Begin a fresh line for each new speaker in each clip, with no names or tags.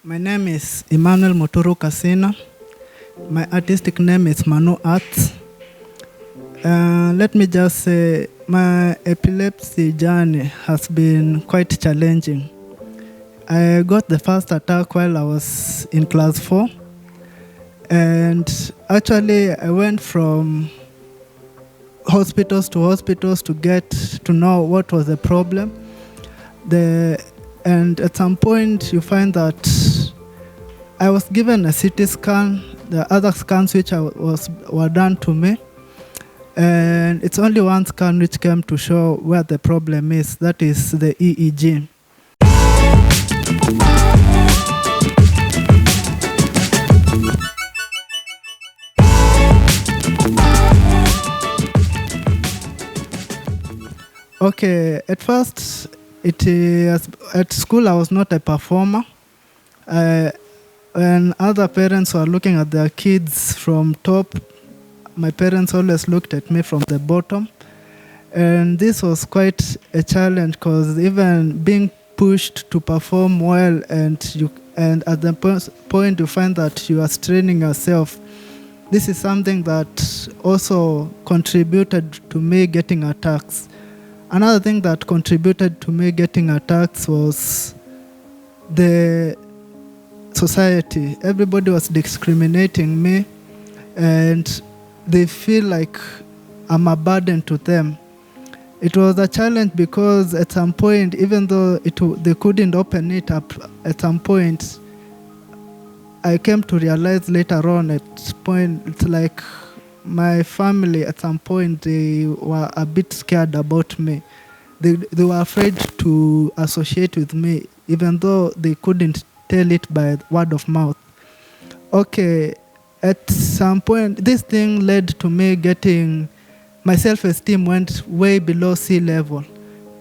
My name is Emmanuel Motoro Kasina. My artistic name is Manu Arts. Let me just say my epilepsy journey has been quite challenging. I got the first attack while I was in class 4. And actually, I went from hospitals to get to know what was the problem. And at some point, you find that I was given a CT scan, the other scans which were done to me. And it's only one scan which came to show where the problem is, that is the EEG. Okay, at first, at school I was not a performer. When other parents were looking at their kids from top, my parents always looked at me from the bottom. And this was quite a challenge because even being pushed to perform well and at the point you find that you are straining yourself, this is something that also contributed to me getting attacks. Another thing that contributed to me getting attacks was the society. Everybody was discriminating me and they feel like I'm a burden to them. It was a challenge because at some point, even though they couldn't open it up, at some point, I came to realize later on at point, it's like my family at some point, they were a bit scared about me. They were afraid to associate with me, even though they couldn't tell it by word of mouth. Okay, at some point, this thing led to me getting, my self-esteem went way below sea level.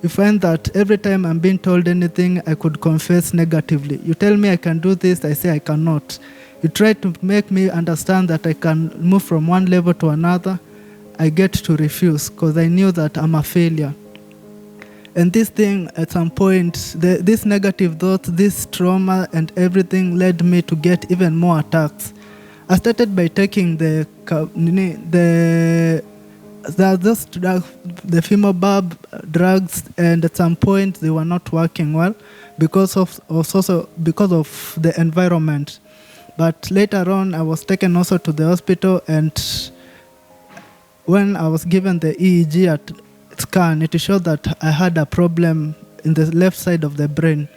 You find that every time I'm being told anything, I could confess negatively. You tell me I can do this, I say I cannot. You try to make me understand that I can move from one level to another, I get to refuse because I knew that I'm a failure. And this thing, at some point, this negative thoughts, this trauma and everything led me to get even more attacks. I started by taking the Fimobab drugs, and at some point they were not working well because of the environment. But later on, I was taken also to the hospital, and when I was given the EEG scan, it showed that I had a problem in the left side of the brain.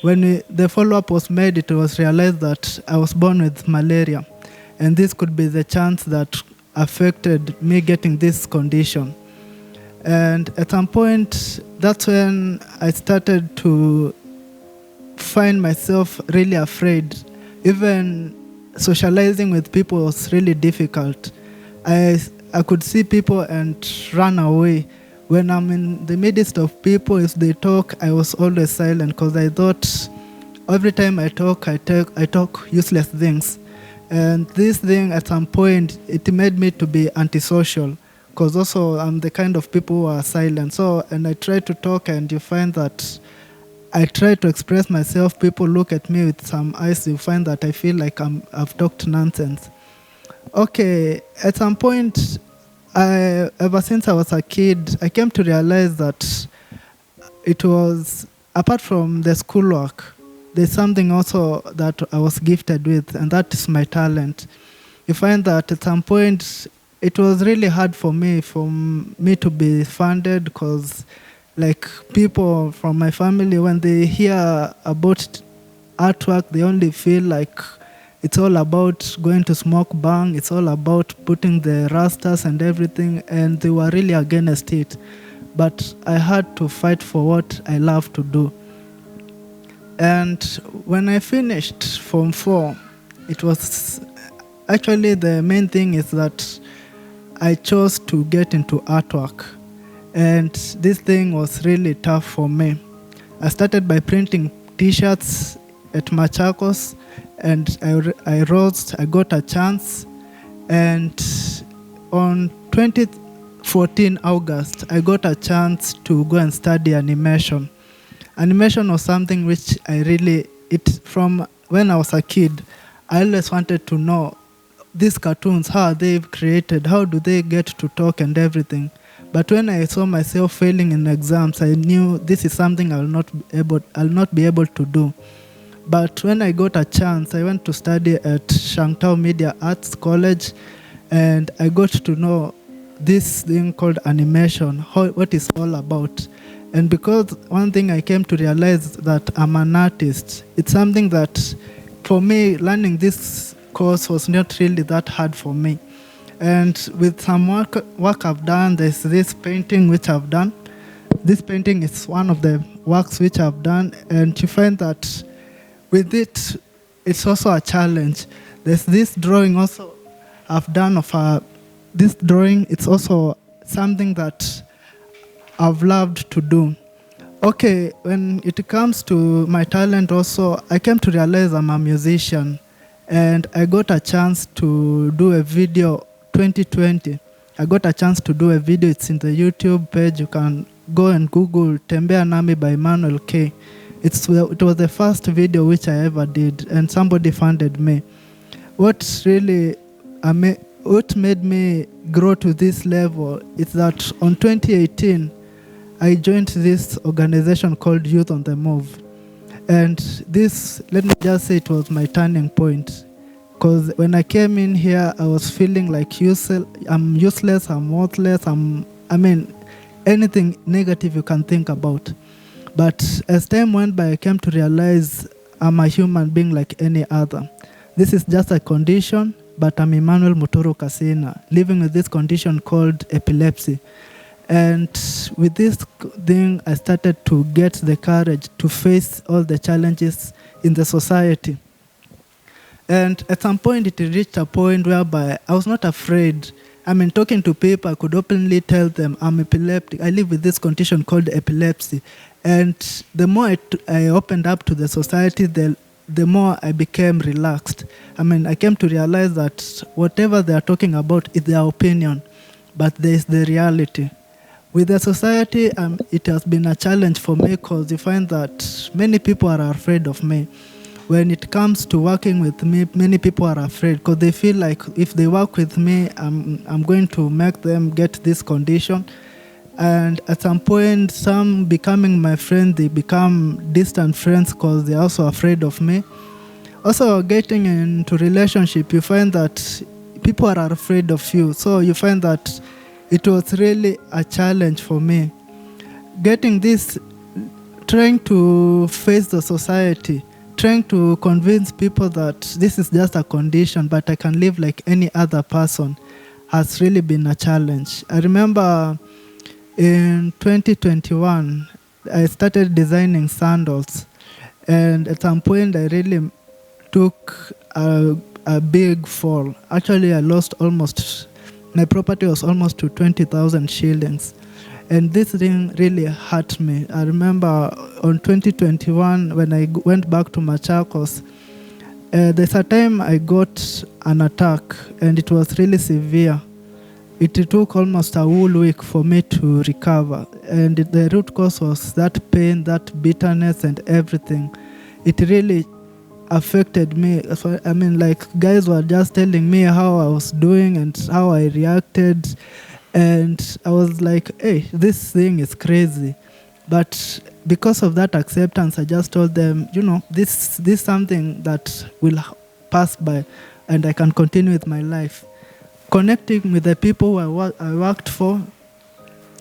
When the follow-up was made, it was realized that I was born with malaria, and this could be the chance that affected me getting this condition. And at some point, that's when I started to find myself really afraid. Even socializing with people was really difficult. I could see people and run away. When I'm in the midst of people, if they talk, I was always silent because I thought every time I talk, I talk useless things. And this thing, at some point, it made me to be antisocial because also I'm the kind of people who are silent. So, and I try to talk, and you find that I try to express myself. People look at me with some eyes. You find that I feel like I've talked nonsense. Okay, at some point, ever since I was a kid, I came to realize that it was, apart from the schoolwork, there's something also that I was gifted with, and that is my talent. You find that at some point, it was really hard for me to be funded because like people from my family, when they hear about artwork, they only feel like it's all about going to smoke bang, it's all about putting the rastas and everything, and they were really against it. But I had to fight for what I love to do. And when I finished Form 4, it was actually the main thing is that I chose to get into artwork. And this thing was really tough for me. I started by printing t-shirts at Machakos, and I rose, I got a chance. And on 2014 August, I got a chance to go and study animation. Animation was something which from when I was a kid, I always wanted to know these cartoons, how are they created, how do they get to talk and everything. But when I saw myself failing in exams, I knew this is something I'll not be able to do. But when I got a chance, I went to study at Shangtao Media Arts College, and I got to know this thing called animation, what it's all about. And because one thing I came to realize that I'm an artist, it's something that for me, learning this course was not really that hard for me. And with some work I've done, there's this painting which I've done. This painting is one of the works which I've done, and you find that with it, it's also a challenge. There's this drawing also I've done of this drawing. It's also something that I've loved to do. Okay, when it comes to my talent also, I came to realize I'm a musician, and I got a chance to do a video 2020. I got a chance to do a video. It's in the YouTube page. You can go and Google Tembea Nami by Emmanuel K. It was the first video which I ever did, and somebody funded me. What made me grow to this level is that on 2018, I joined this organization called Youth on the Move. And this, let me just say, it was my turning point. Because when I came in here, I was feeling like I'm useless, I'm worthless, anything negative you can think about. But as time went by, I came to realize I'm a human being like any other. This is just a condition, but I'm Emmanuel Mutoro Kasina, living with this condition called epilepsy. And with this thing, I started to get the courage to face all the challenges in the society. And at some point, it reached a point whereby I was not afraid. Talking to people, I could openly tell them I'm epileptic. I live with this condition called epilepsy. And the more I opened up to the society, the more I became relaxed. I came to realize that whatever they are talking about is their opinion, but there is the reality. With the society, it has been a challenge for me because you find that many people are afraid of me. When it comes to working with me, many people are afraid because they feel like if they work with me, I'm going to make them get this condition. And at some point, some becoming my friend, they become distant friends because they're also afraid of me. Also, getting into relationship, you find that people are afraid of you. So you find that it was really a challenge for me. Getting this, trying to face the society, trying to convince people that this is just a condition, but I can live like any other person, has really been a challenge. I remember in 2021, I started designing sandals. And at some point, I really took a big fall. Actually, my property was almost to 20,000 shillings. And this thing really hurt me. I remember on 2021, when I went back to Machakos, there's a time I got an attack, and it was really severe. It took almost a whole week for me to recover. And the root cause was that pain, that bitterness, and everything. It really affected me. Guys were just telling me how I was doing and how I reacted. And I was like, hey, this thing is crazy. But because of that acceptance, I just told them, this is something that will pass by and I can continue with my life. Connecting with the people I worked for,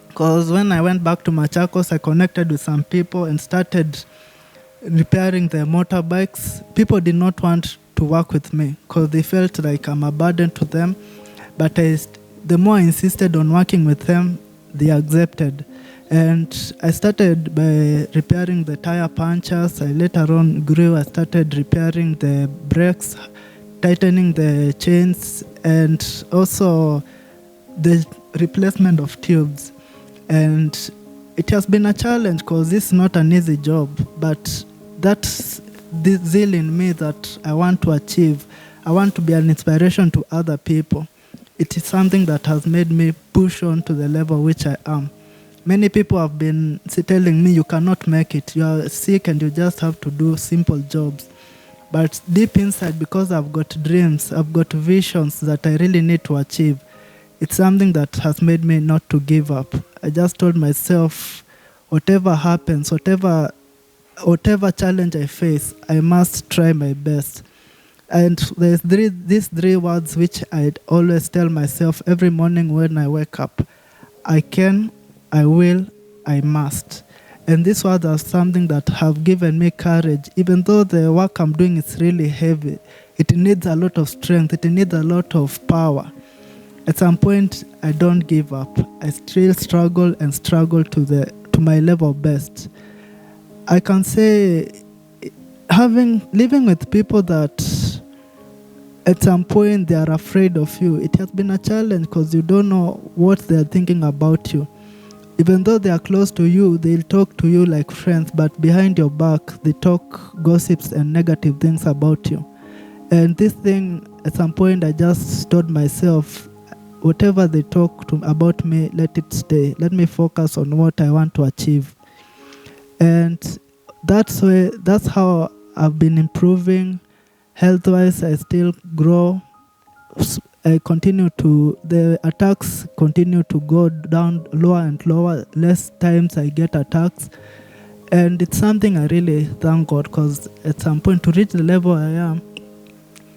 because when I went back to Machakos, I connected with some people and started repairing their motorbikes. People did not want to work with me because they felt like I'm a burden to them. But the more I insisted on working with them, they accepted. And I started by repairing the tire punctures. I later on grew. I started repairing the brakes, tightening the chains, and also the replacement of tubes. And it has been a challenge because this is not an easy job, but that's the zeal in me that I want to achieve. I want to be an inspiration to other people. It is something that has made me push on to the level which I am. Many people have been telling me, you cannot make it. You are sick and you just have to do simple jobs. But deep inside, because I've got dreams, I've got visions that I really need to achieve, it's something that has made me not to give up. I just told myself, whatever happens, whatever challenge I face, I must try my best. And there's these three words which I always tell myself every morning when I wake up. I can, I will, I must. And these words are something that have given me courage. Even though the work I'm doing is really heavy, it needs a lot of strength, it needs a lot of power. At some point, I don't give up. I still struggle and struggle to my level best. I can say living with people that at some point they are afraid of you, it has been a challenge because you don't know what they are thinking about you. Even though they are close to you, they'll talk to you like friends, but behind your back, they talk gossips and negative things about you. And this thing, at some point, I just told myself, whatever they talk about me, let it stay. Let me focus on what I want to achieve. And that's how I've been improving. Health-wise, I still grow. The attacks continue to go down lower and lower. Less times I get attacks. And it's something I really thank God, because at some point to reach the level I am,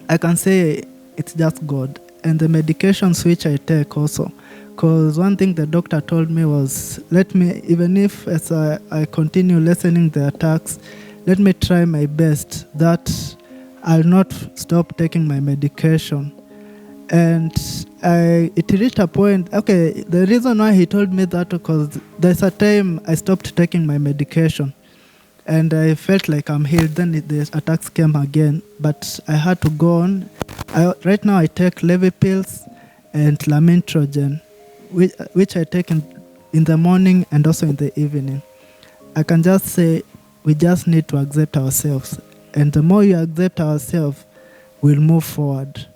I can say it's just God. And the medications which I take also. Because one thing the doctor told me was, even if as I continue lessening the attacks, let me try my best that I'll not stop taking my medication. And it reached a point, okay, the reason why he told me that, because there's a time I stopped taking my medication and I felt like I'm healed. Then the attacks came again, but I had to go on. Right now I take Levy pills and Lamintrogen, which I take in the morning and also in the evening. I can just say we just need to accept ourselves. And the more you accept ourselves, we'll move forward.